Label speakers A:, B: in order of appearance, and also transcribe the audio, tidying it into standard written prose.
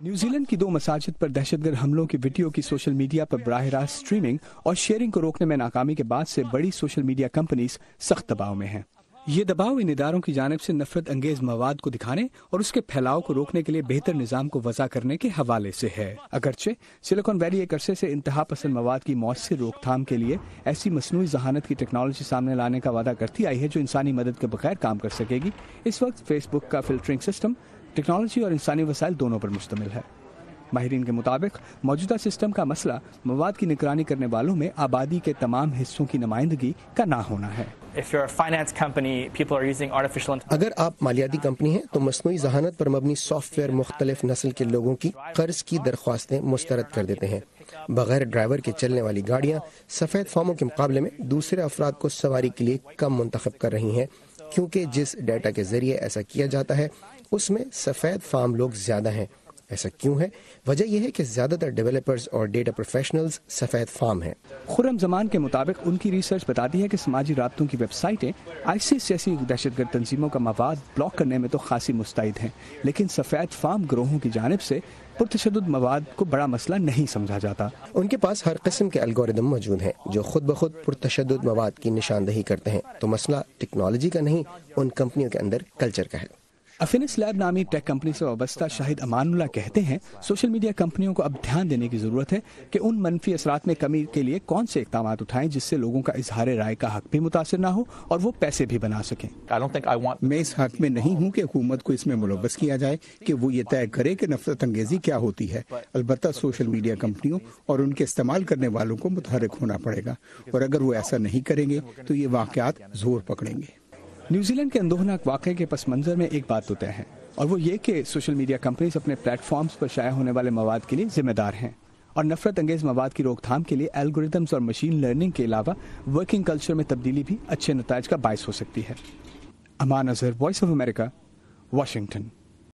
A: New Zealand کی 2 مساجد پر دہشتگرد حملوں کی ویڈیو کی سوشل میڈیا پر براہ راست اسٹریمنگ اور شیئرنگ کو روکنے میں ناکامی کے بعد سے بڑی سوشل میڈیا کمپنیز سخت دباؤ میں ہیں۔ یہ دباؤ ان اداروں کی جانب سے نفرت انگیز مواد کو دکھانے اور اس کے پھیلاؤ کو روکنے کے لیے بہتر نظام کو وضع کرنے کے حوالے سے ہے۔ اگرچہ سلیکن ویلی ایک عرصے سے انتہا پسند مواد کی مؤثر روک تھام کے لیے ایسی مصنوعی ذہانت کی ٹیکنالوجی سامنے لانے کا وعدہ کرتی آئی ہے جو انسانی مدد کے بغیر کام کر سکے گی، اس وقت فیس بک کا فلٹرنگ سسٹم ٹیکنالوجی اور انسانی وسائل دونوں پر مشتمل ہے۔ ماہرین کے مطابق موجودہ سسٹم کا مسئلہ مواد کی نگرانی کرنے والوں میں آبادی کے تمام حصوں کی نمائندگی کا نہ ہونا ہے۔
B: اگر آپ مالیاتی کمپنی ہیں تو مصنوعی ذہانت پر مبنی سافٹ ویئر مختلف نسل کے لوگوں کی قرض کی درخواستیں مسترد کر دیتے ہیں۔ بغیر ڈرائیور کے چلنے والی گاڑیاں سفید فارموں کے مقابلے میں دوسرے افراد کو سواری کے لیے کم منتخب کر رہی ہیں، کیونکہ جس ڈیٹا کے ذریعے ایسا کیا جاتا ہے اس میں سفید فارم لوگ زیادہ ہیں۔ ایسا کیوں ہے؟ وجہ یہ ہے کہ زیادہ تر ڈیولپرز اور ڈیٹا پروفیشنلز سفید فارم ہیں۔
A: خرم زمان کے مطابق ان کی ریسرچ بتاتی ہے کہ سماجی رابطوں کی ویب سائٹیں ISIS جیسی دہشت گرد تنظیموں کا مواد بلاک کرنے میں تو خاصی مستعد ہیں، لیکن سفید فارم گروہوں کی جانب سے پرتشدد مواد کو بڑا مسئلہ نہیں سمجھا جاتا۔
B: ان کے پاس ہر قسم کے الگوریدم موجود ہیں جو خود بخود پرتشدد مواد کی نشاندہی کرتے ہیں، تو مسئلہ ٹیکنالوجی کا نہیں، ان کمپنیوں کے اندر کلچر کا ہے۔
A: افینس لیب نامی ٹیک کمپنی سے وابستہ شاہد امان اللہ کہتے ہیں سوشل میڈیا کمپنیوں کو اب دھیان دینے کی ضرورت ہے کہ ان منفی اثرات میں کمی کے لیے کون سے اقدامات اٹھائیں جس سے لوگوں کا اظہار رائے کا حق بھی متاثر نہ ہو اور وہ پیسے بھی بنا سکیں۔
C: میں اس حق میں نہیں ہوں کہ حکومت کو اس میں ملوث کیا جائے کہ وہ یہ طے کرے کہ نفرت انگیزی کیا ہوتی ہے۔ البتہ سوشل میڈیا کمپنیوں اور ان کے استعمال کرنے والوں کو متحرک ہونا پڑے گا، اور اگر وہ ایسا نہیں کریں گے تو یہ واقعات زور پکڑیں گے۔
A: نیوزی لینڈ کے اندوہناک واقعے کے پس منظر میں ایک بات تو طے ہے، اور وہ یہ کہ سوشل میڈیا کمپنیز اپنے پلیٹ فارمز پر شائع ہونے والے مواد کے لیے ذمہ دار ہیں، اور نفرت انگیز مواد کی روک تھام کے لیے الگوریتمز اور مشین لرننگ کے علاوہ ورکنگ کلچر میں تبدیلی بھی اچھے نتائج کا باعث ہو سکتی ہے۔ Aman Azhar, voice of America, Washington.